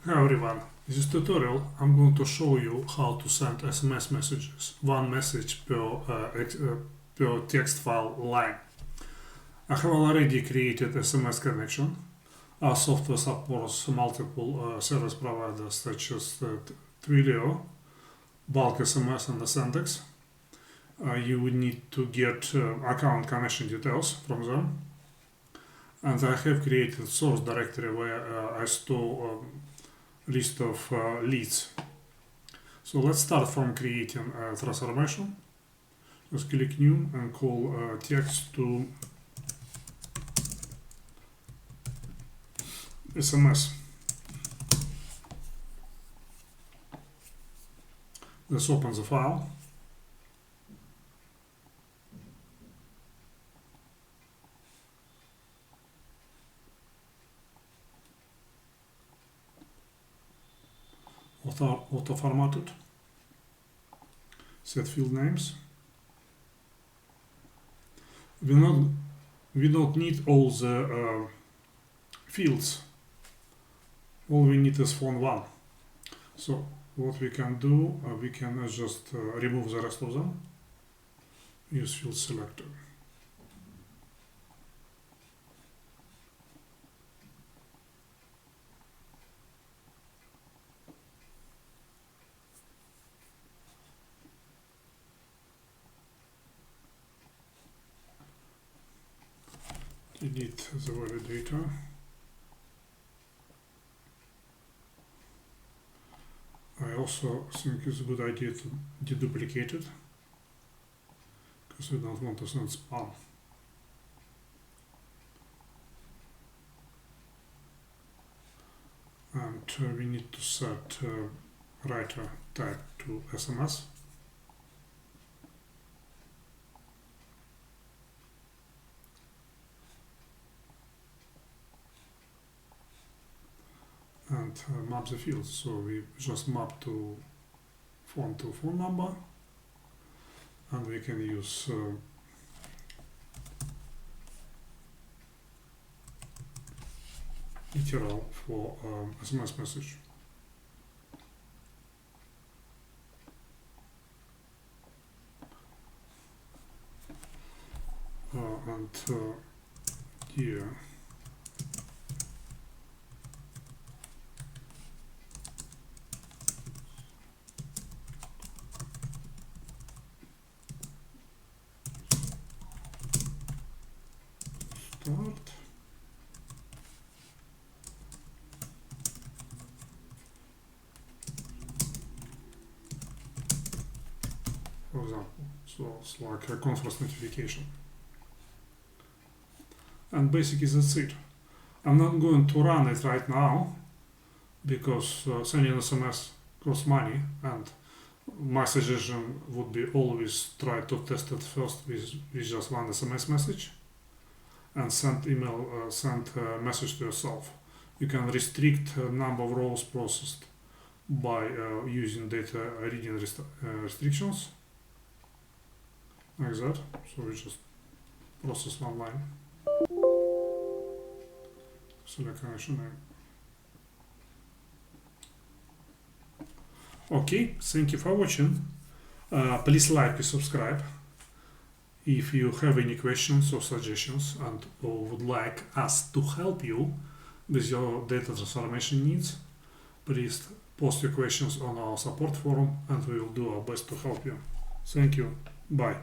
Hi everyone, in this tutorial I'm going to show you how to send SMS messages, one message per text file line. I have already created SMS connection. Our software supports multiple service providers such as Twilio, Bulk SMS and Sendix. You will need to get account connection details from them. And I have created source directory where I store list of leads. So let's start from creating a transformation. Just click new and call text to SMS. Let's open the file. Auto formatted. Set field names. We don't need all the fields. All we need is phone one. So what we can do, we can just remove the rest of them. Use field selector. Delete the validator. I also think it's a good idea to deduplicate it because we don't want to send spam. And we need to set writer type to SMS. And map the fields. So we just map to phone number, and we can use literal for SMS message. And here start. For example, so it's like a conference notification. And basically that's it. I'm not going to run it right now because sending SMS costs money, and my suggestion would be always try to test it first with just one SMS message and send message to yourself. You can restrict number of rows processed by using data reading restrictions like that. So we just process one line. Select connection name. Okay, thank you for watching. Please like and subscribe. If you have any questions or suggestions and or would like us to help you with your data transformation needs, please post your questions on our support forum and we will do our best to help you. Thank you. Bye.